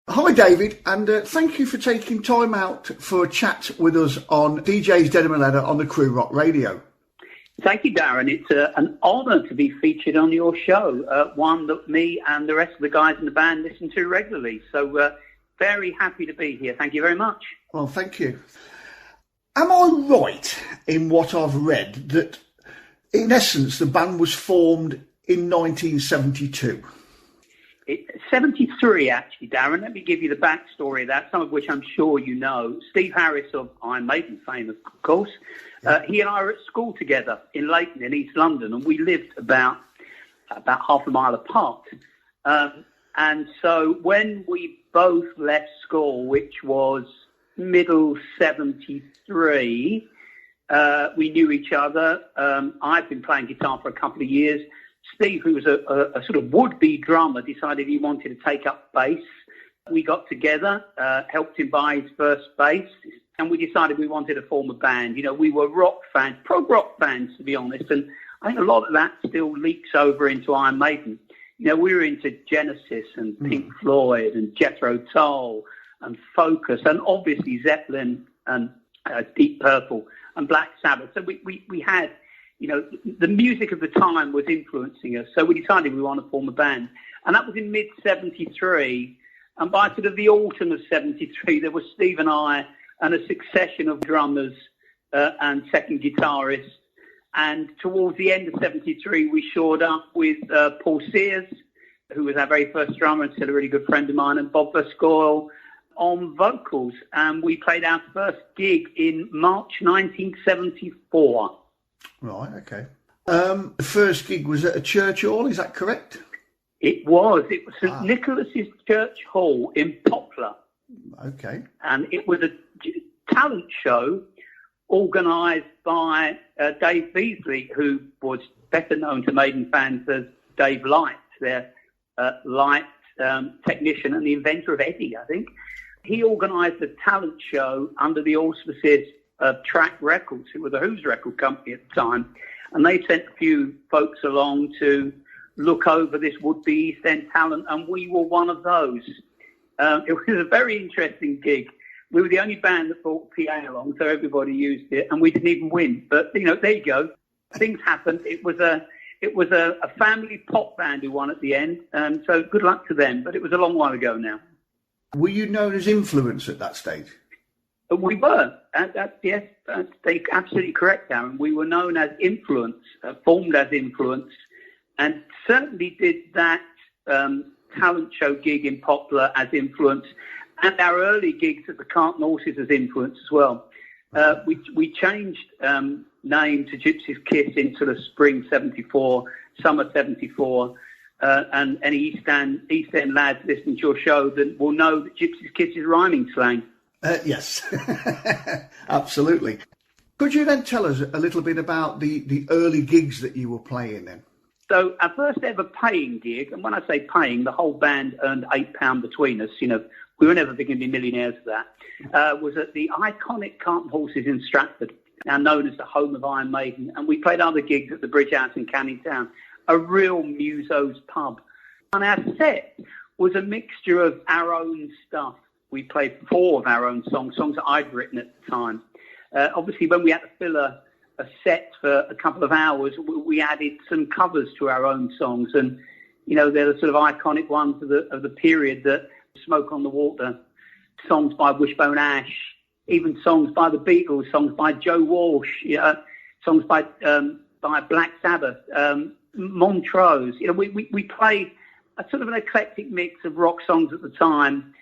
Hi David, and thank you for taking time out for a chat with us on DJ's Denim on the Crew Rock Radio. Thank you, Darren. It's an honour to be featured on your show, one that me and the rest of the guys in the band listen to regularly. So very happy to be here. Thank you very much. Well, thank you. Am I right in what I've read that, in essence, the band was formed in 1972? 73, actually, Darren. Let me give you the backstory of that, some of which I'm sure you know. Steve Harris of Iron Maiden fame, of course. He and I were at school together in Leighton in East London, and we lived about half a mile apart. And so when we both left school, which was middle 73, we knew each other. I'd been playing guitar for a couple of years. Steve, who was a sort of would-be drummer, decided he wanted to take up bass. We got together, helped him buy his first bass, and we decided we wanted to form a band. You know, we were rock fans, prog rock fans, to be honest, and I think a lot of that still leaks over into Iron Maiden. You know, we were into Genesis and Pink Floyd and Jethro Tull and Focus and obviously Zeppelin and Deep Purple and Black Sabbath. So we had... You know, the music of the time was influencing us, so we decided we want to form a band. And that was in mid-73, and by sort of the autumn of 73, there was Steve and I and a succession of drummers and second guitarists. And towards the end of 73, we shored up with Paul Sears, who was our very first drummer and still a really good friend of mine, and Bob Verscoil on vocals. And we played our first gig in March 1974. Right, okay. The first gig was at a church hall, is that correct? It was. It was St Nicholas's Church Hall in Poplar. Okay. And it was a talent show organised by Dave Beasley, who was better known to Maiden fans as Dave Light, their light technician and the inventor of Eddie, I think. He organised a talent show under the auspices Track Records, who were the Who's record company at the time, and they sent a few folks along to look over this would-be East End talent, and we were one of those. It was a very interesting gig. We were the only band that brought PA along, so everybody used it, and we didn't even win. But you know, there you go. Things happened. It was a family pop band who won at the end, so good luck to them. But it was a long while ago now. Were you known as Influence at that stage? We were. Yes, they're absolutely correct, Darren. We were known as Influence, formed as Influence, and certainly did that talent show gig in Poplar as Influence, and our early gigs at the Cart and Horses as Influence as well. We changed name to Gypsy's Kiss in sort of spring 74, summer 74, and any East End lads listening to your show that will know that Gypsy's Kiss is rhyming slang. Yes, absolutely. Could you then tell us a little bit about the early gigs that you were playing then? So our first ever paying gig, and when I say paying, the whole band earned £8 between us. You know, we were never going to be millionaires for that. Was at the iconic Cart and Horses in Stratford, now known as the home of Iron Maiden, and we played other gigs at the Bridge House in Canning Town, a real muso's pub. And our set was a mixture of our own stuff. We played 4 of our own songs that I'd written at the time. Obviously, when we had to fill a set for a couple of hours, we added some covers to our own songs. And, you know, they're the sort of iconic ones of the period, that Smoke on the Water, songs by Wishbone Ash, even songs by the Beatles, songs by Joe Walsh, songs by Black Sabbath, Montrose. You know, we played a sort of an eclectic mix of rock songs at the time,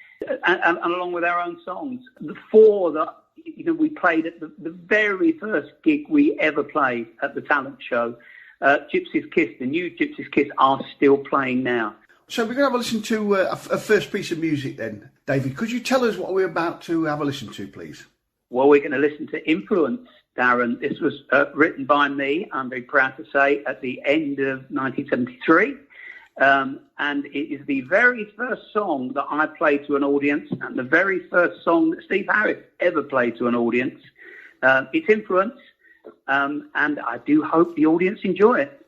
and along with our own songs. The 4 that, you know, we played at the very first gig we ever played at the talent show, Gypsy's Kiss, the new Gypsy's Kiss, are still playing now. So we're going to have a listen to a first piece of music then. David, could you tell us what we're about to have a listen to, please? Well, we're going to listen to Influence, Darren. This was written by me, I'm very proud to say, at the end of 1973. And it is the very first song that I played to an audience, and the very first song that Steve Harris ever played to an audience. It's Influence, and I do hope the audience enjoy it.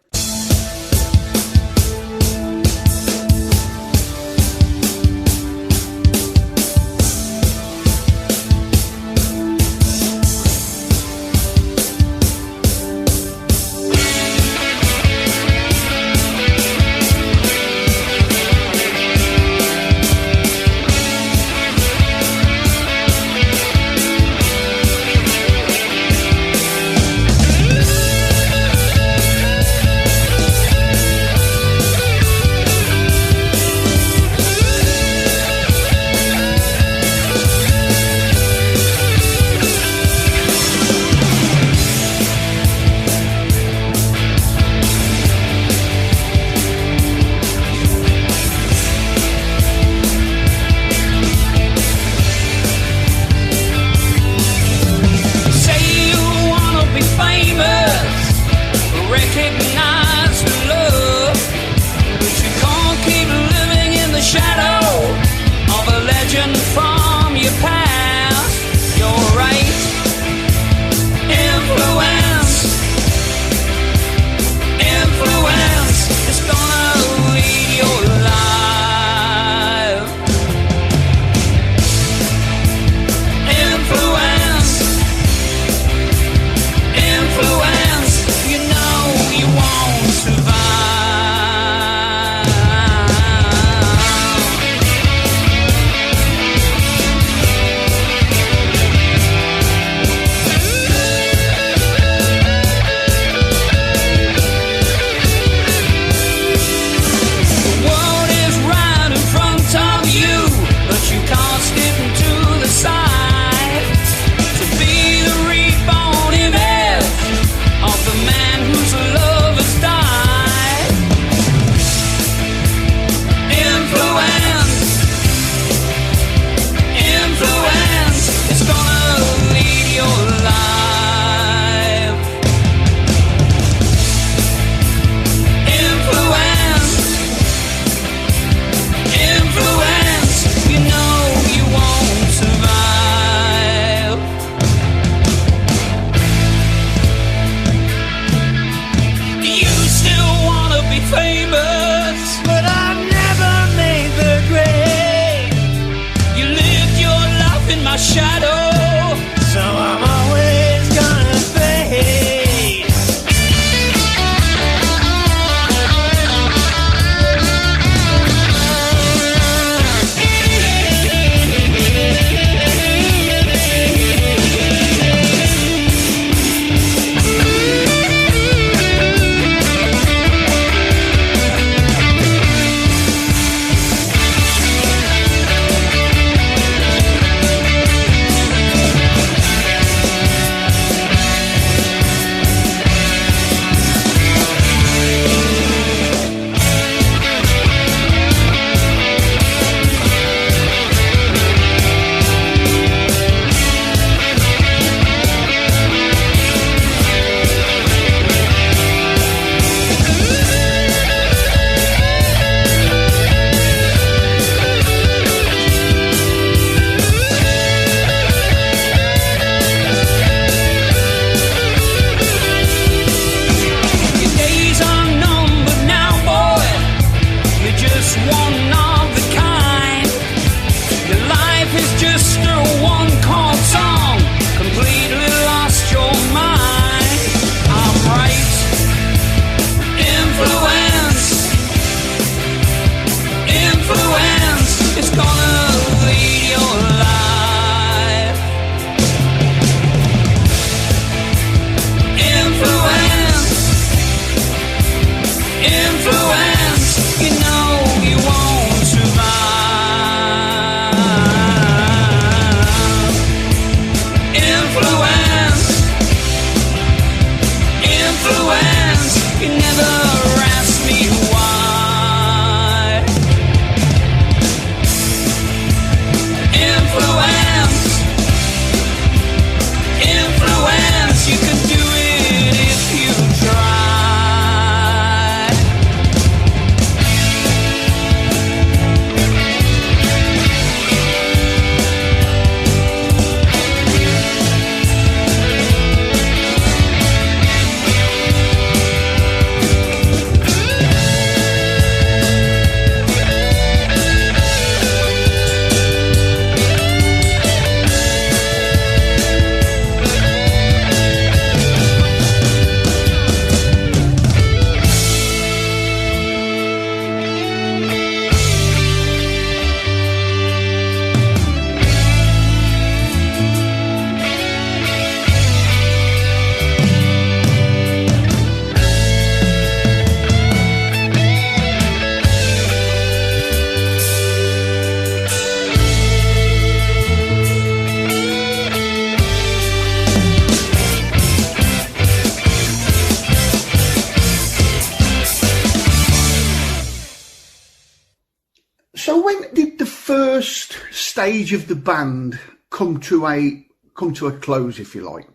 stage of the band come to a close, if you like?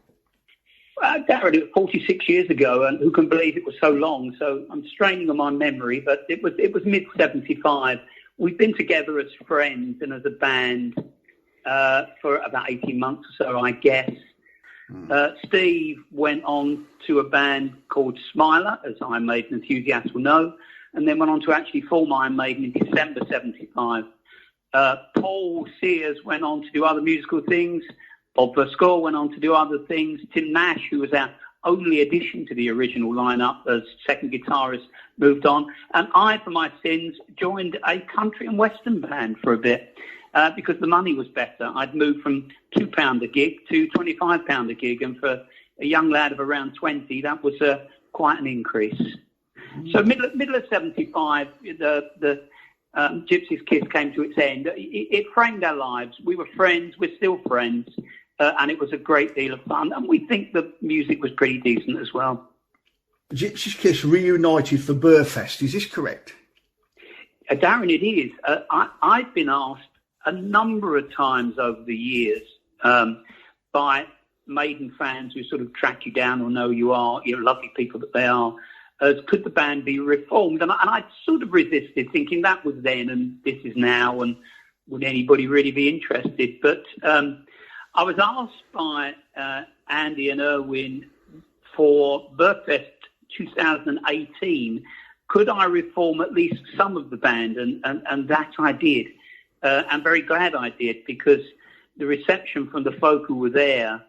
Darren, it was 46 years ago, and who can believe it was so long? So I'm straining on my memory, but it was mid-75. We've been together as friends and as a band for about 18 months or so, I guess. Steve went on to a band called Smiler, as Iron Maiden enthusiasts will know, and then went on to actually form Iron Maiden in December 75. Paul Sears went on to do other musical things. Bob Verskor went on to do other things. Tim Nash, who was our only addition to the original lineup as second guitarist, moved on. And I, for my sins, joined a country and western band for a bit because the money was better. I'd moved from £2 a gig to £25 a gig. And for a young lad of around 20, that was quite an increase. So middle of 75, the Gypsy's Kiss came to its end. It framed our lives. We were friends. We're still friends. And it was a great deal of fun. And we think the music was pretty decent as well. Gypsy's Kiss reunited for Burfest. Is this correct? Darren, it is. I've been asked a number of times over the years by Maiden fans who sort of track you down or know you are, lovely people that they are, as could the band be reformed? And I sort of resisted, thinking that was then and this is now, and would anybody really be interested? But I was asked by Andy and Erwin for Burfest 2018, could I reform at least some of the band? And that I did. I'm very glad I did, because the reception from the folk who were there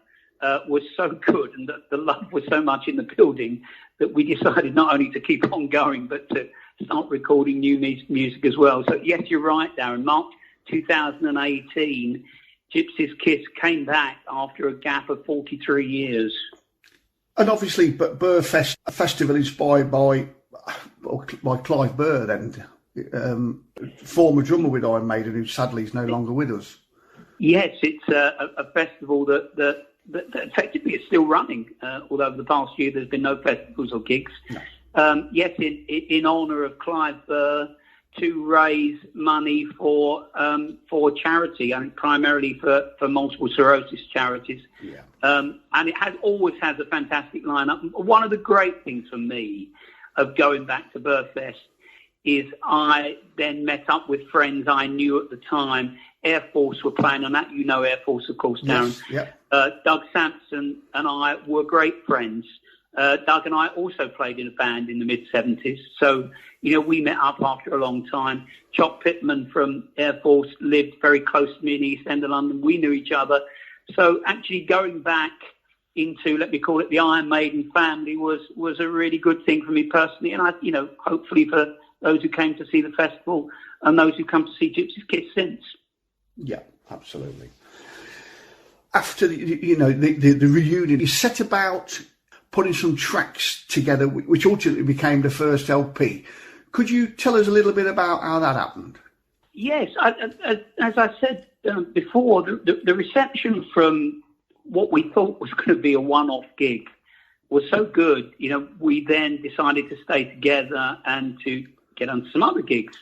was so good, and the love was so much in the building, that we decided not only to keep on going, but to start recording new music as well. So yes, you're right, Darren. March 2018, Gypsy's Kiss came back after a gap of 43 years. And obviously, but Burfest, a festival inspired by Clive Burr, and former drummer with Iron Maiden, who sadly is no longer with us. Yes, it's a festival that effectively is still running, although over the past year there's been no festivals or gigs. No. Yes, in honour of Clive Burr, to raise money for charity, and primarily for multiple sclerosis charities. Yeah. And it always has a fantastic lineup. One of the great things for me of going back to Burfest is I then met up with friends I knew at the time. Air Force were playing on that. You know Air Force, of course, Darren. Yes, yeah. Doug Sampson and I were great friends. Doug and I also played in a band in the mid-70s. So, we met up after a long time. Chop Pittman from Air Force lived very close to me in East End of London. We knew each other. So actually going back into, let me call it, the Iron Maiden family was a really good thing for me personally. And I, hopefully for those who came to see the festival and those who come to see Gypsy's Kiss since. Yeah, absolutely. After the reunion, you set about putting some tracks together, which ultimately became the first LP. Could you tell us a little bit about how that happened? Yes, as I said before, the reception from what we thought was going to be a one-off gig was so good. We then decided to stay together and to get on some other gigs.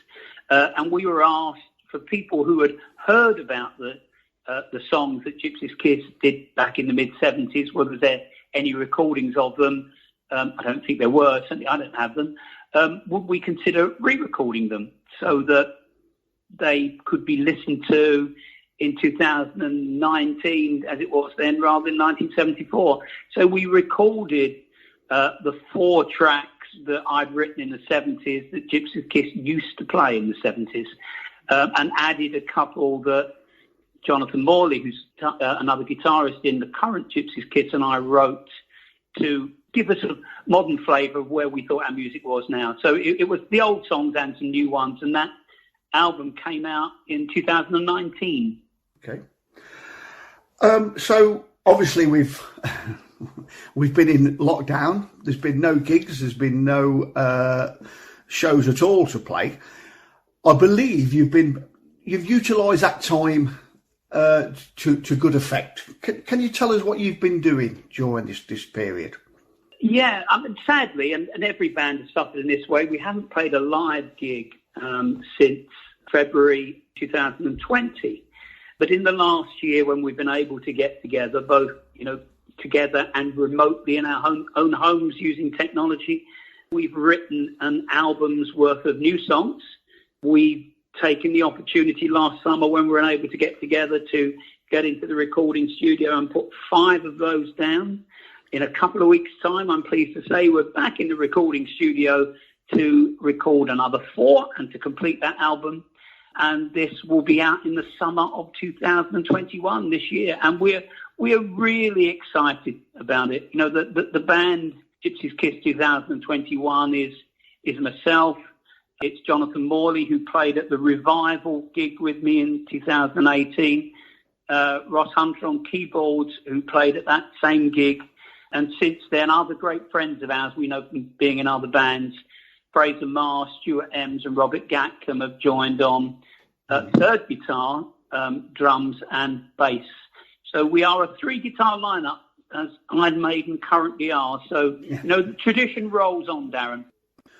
And we were asked for people who had heard about the songs that Gypsy's Kiss did back in the mid-70s, whether there any recordings of them. I don't think there were. Certainly I don't have them. Would we consider re-recording them so that they could be listened to in 2019 as it was then, rather than 1974? So we recorded the 4 tracks that I'd written in the 70s that Gypsy's Kiss used to play in the 70s, and added a couple that Jonathan Morley, who's another guitarist in the current Gypsy's Kiss, and I wrote to give a sort of modern flavour of where we thought our music was now. So it was the old songs and some new ones, and that album came out in 2019. Okay. So obviously we've been in lockdown. There's been no gigs. There's been no shows at all to play. I believe you've utilised that time to good effect. Can you tell us what you've been doing during this period? Yeah, sadly, and every band has suffered in this way, we haven't played a live gig since February 2020. But in the last year, when we've been able to get together, both, together and remotely in our own homes using technology, we've written an album's worth of new songs. We've taken the opportunity last summer when we were unable to get together to get into the recording studio and put 5 of those down. In a couple of weeks' time, I'm pleased to say we're back in the recording studio to record another 4 and to complete that album. And this will be out in the summer of 2021 this year. And we're really excited about it. The band Gypsy's Kiss 2021 is myself. It's Jonathan Morley, who played at the Revival gig with me in 2018. Ross Hunter on keyboards, who played at that same gig. And since then, other great friends of ours we know from being in other bands, Fraser Marr, Stuart Ems and Robert Gatcombe have joined on third guitar, drums and bass. So we are a 3-guitar lineup, as Iron Maiden currently are. So, the tradition rolls on, Darren.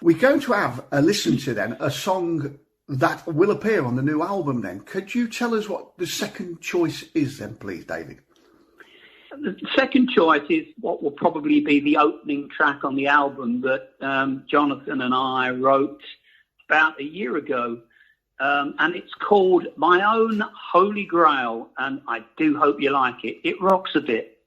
We're going to have a listen to then a song that will appear on the new album then. Could you tell us what the second choice is then, please, David? The second choice is what will probably be the opening track on the album that Jonathan and I wrote about a year ago. And it's called My Own Holy Grail. And I do hope you like it. It rocks a bit.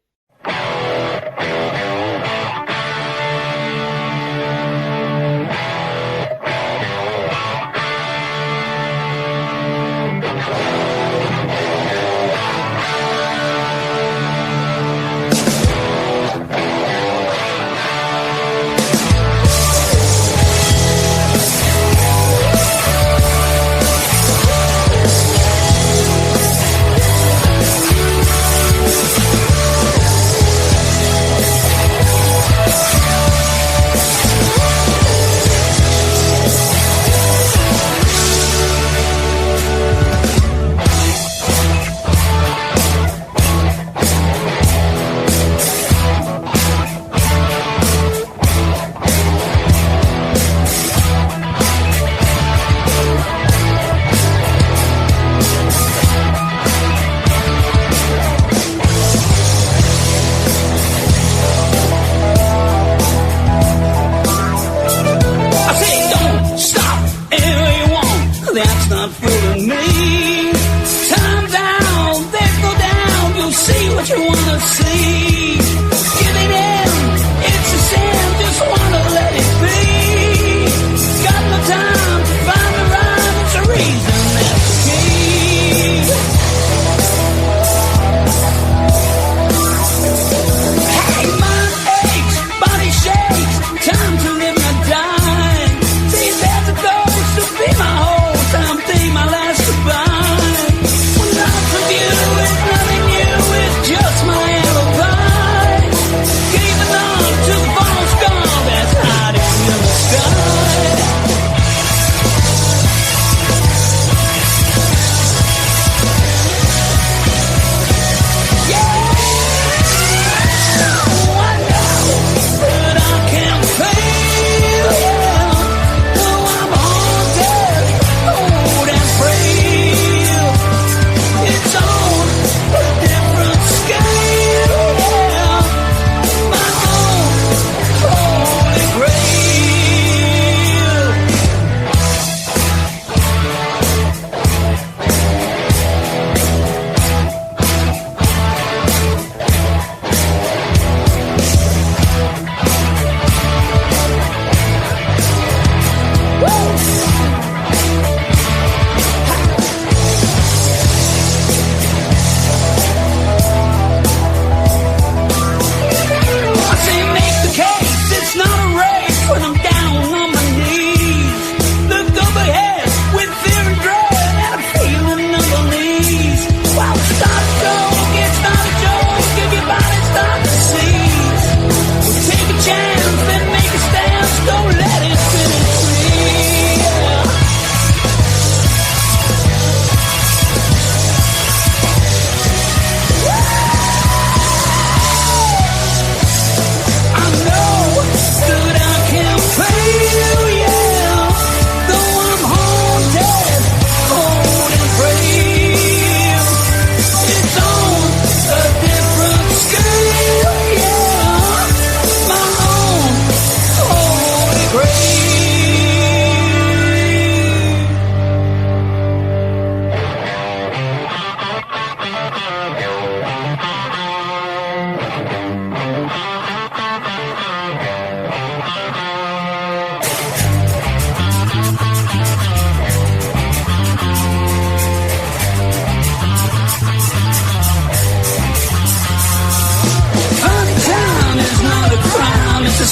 That's not fooling me. Time down, then go down. You'll see what you wanna see. Giving in, it's a sin. Just wanna let it be. Got no time to find the rhyme. It's a reason that's the key. Hey, mind aches, body shakes. Time to live and die. See, there's a ghost to be my home. Something my last goodbye. When love with you is nothing new, it's just my alibi.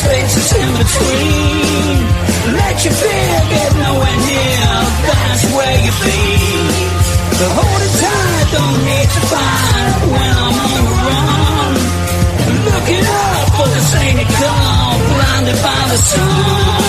spaces in between. Let your fear get nowhere near, that's where you be. So hold it tight, don't need to fight when I'm on the run. Looking up for the same call, blinded by the sun.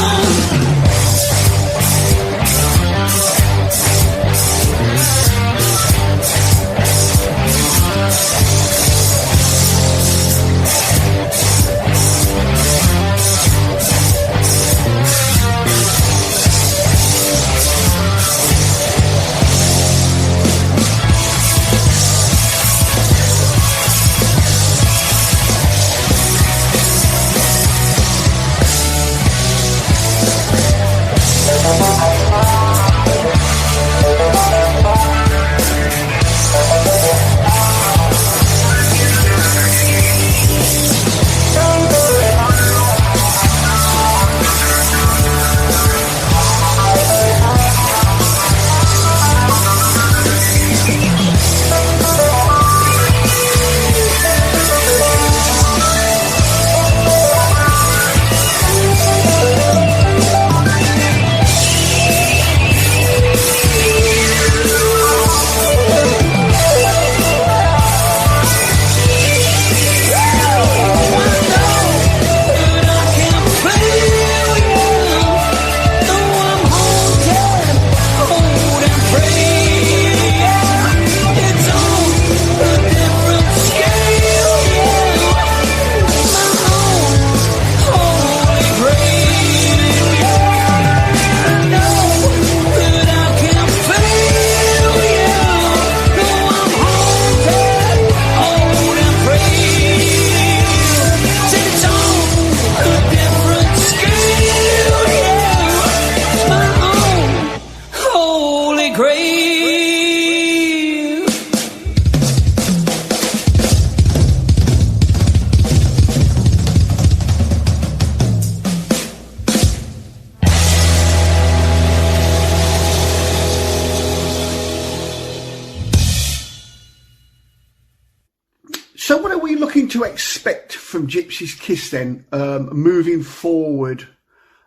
So what are we looking to expect from Gypsy's Kiss then, moving forward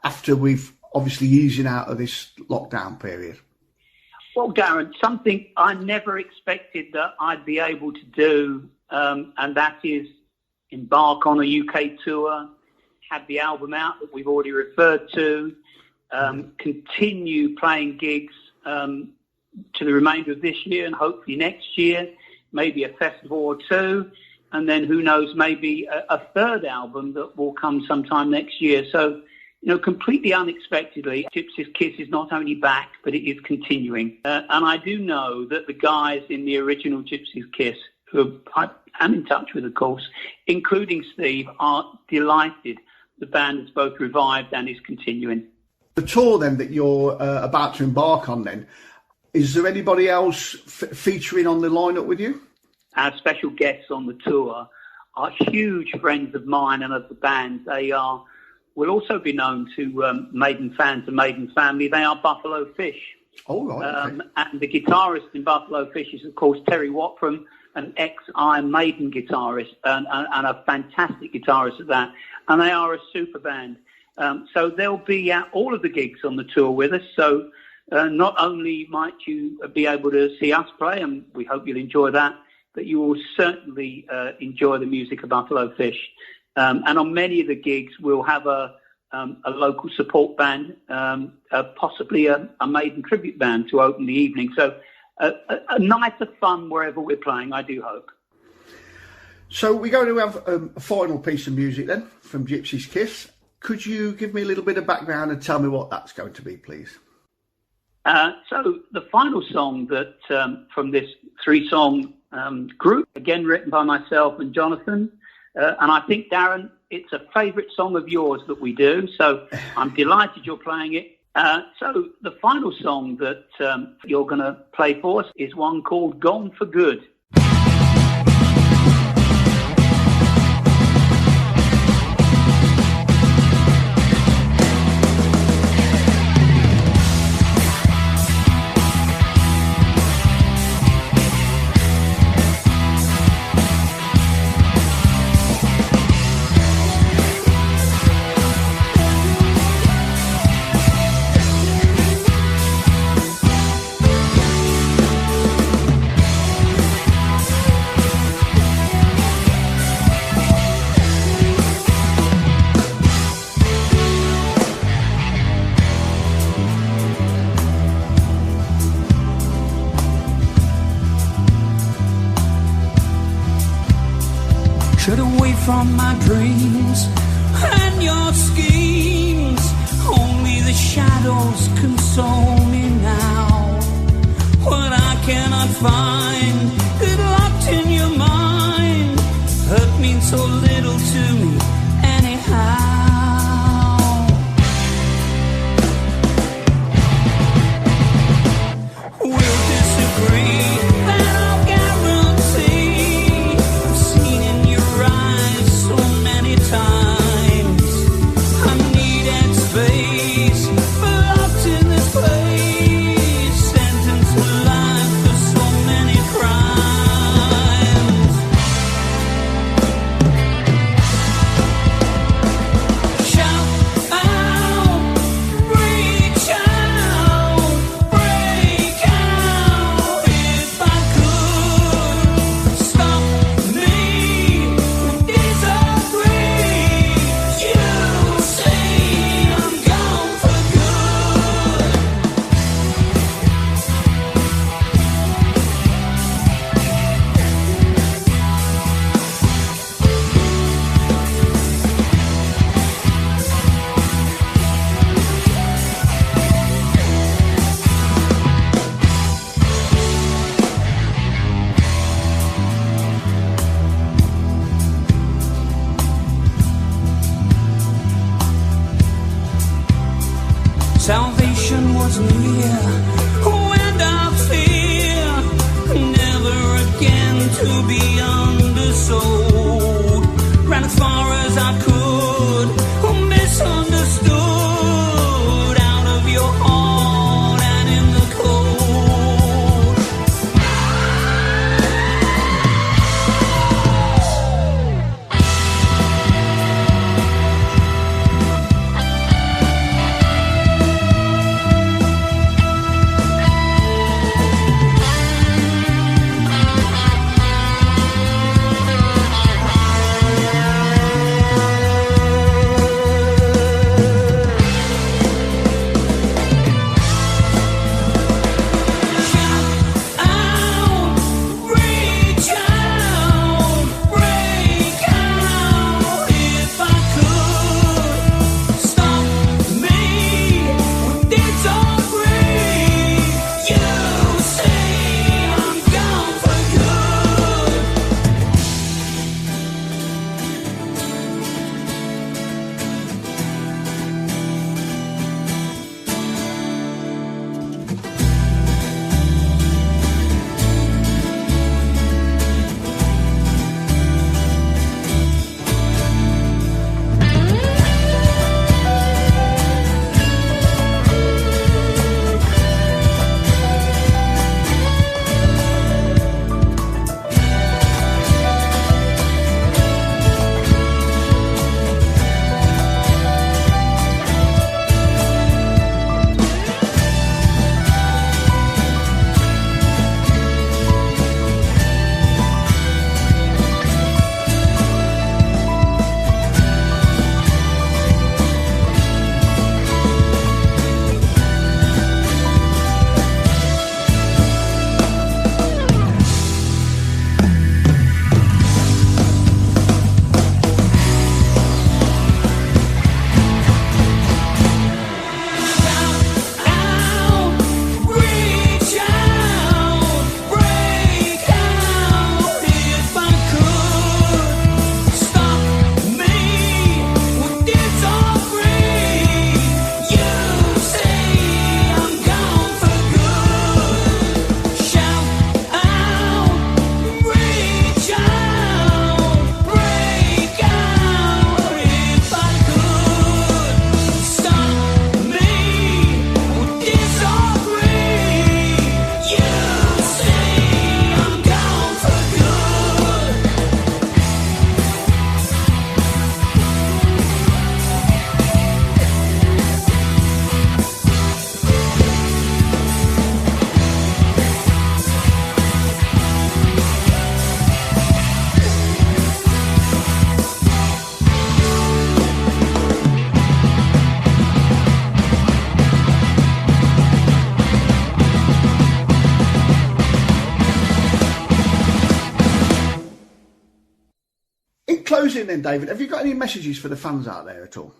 after we've obviously easing out of this lockdown period? Well, Darren, something I never expected that I'd be able to do, and that is embark on a UK tour, have the album out that we've already referred to, continue playing gigs to the remainder of this year and hopefully next year, maybe a festival or two, and then who knows, maybe a third album that will come sometime next year. So, you know, completely unexpectedly, Gypsy's Kiss is not only back, but it is continuing. And I do know that the guys in the original Gypsy's Kiss, who I am in touch with, of course, including Steve, are delighted the band has both revived and is continuing. The tour then that you're about to embark on then, is there anybody else featuring on the lineup with you? Our special guests on the tour are huge friends of mine and of the band. They will also be known to Maiden fans and Maiden family. They are Buffalo Fish. Oh, right. Okay. And the guitarist in Buffalo Fish is, of course, Terry Watram, an ex-Iron Maiden guitarist and a fantastic guitarist at that. And they are a super band. So they'll be at all of the gigs on the tour with us. So not only might you be able to see us play, and we hope you'll enjoy that, but you will certainly enjoy the music of Buffalo Fish. And on many of the gigs, we'll have a local support band, possibly a Maiden tribute band to open the evening. So a night of fun wherever we're playing, I do hope. So we're going to have a final piece of music then from Gypsy's Kiss. Could you give me a little bit of background and tell me what that's going to be, please? So the final song that from this three-song group, again written by myself and Jonathan, and I think, Darren, it's a favourite song of yours that we do, so I'm delighted you're playing it. So the final song that you're going to play for us is one called Gone for Good. Shut away from my dreams and your schemes. Only the shadows console me now. What I cannot find, it locked in your mind. Hurt means so little to me anyhow. We'll disagree, that I'll guarantee. I've seen in your eyes so many times. I needed space, but locked in this place. Sentenced to life for so many crimes. Shout out, reach out, break out. If I could stop me, disagree. You say I'm gone for good. Salvation was near, and I fear never again to be undersold. Ran as far as I could, misunderstood, out of your heart and in the cold. closing then, David, have you got any messages for the fans out there at all?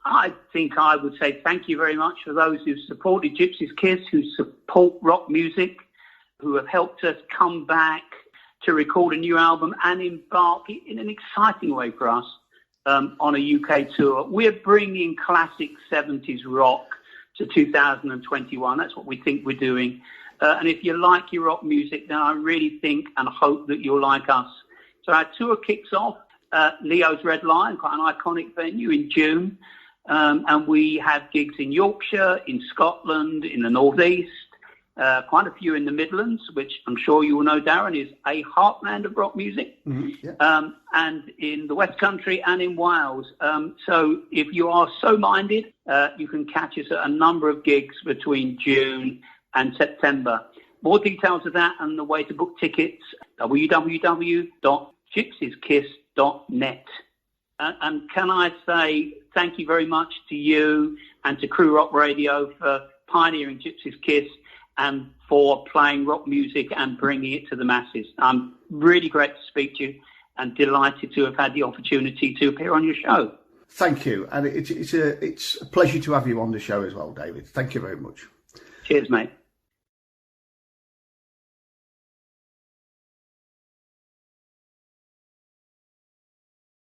I think I would say thank you very much for those who supported Gypsy's Kiss, who support rock music, who have helped us come back to record a new album and embark in an exciting way for us on a UK tour. We're bringing classic 70s rock to 2021. That's what we think we're doing. And if you like your rock music, then I really think and hope that you'll like us. So our tour kicks off at Leo's Red Lion, quite an iconic venue, in June. And we have gigs in Yorkshire, in Scotland, in the Northeast, quite a few in the Midlands, which I'm sure you will know, Darren, is a heartland of rock music, and in the West Country and in Wales. So if you are so minded, you can catch us at a number of gigs between June and September. More details of that and the way to book tickets, www.gypsieskiss.net. And can I say thank you very much to you and to Crew Rock Radio for pioneering Gypsy's Kiss and for playing rock music and bringing it to the masses. I'm really great to speak to you and delighted to have had the opportunity to appear on your show. Thank you. And it's a pleasure to have you on the show as well, David. Thank you very much. Cheers, mate.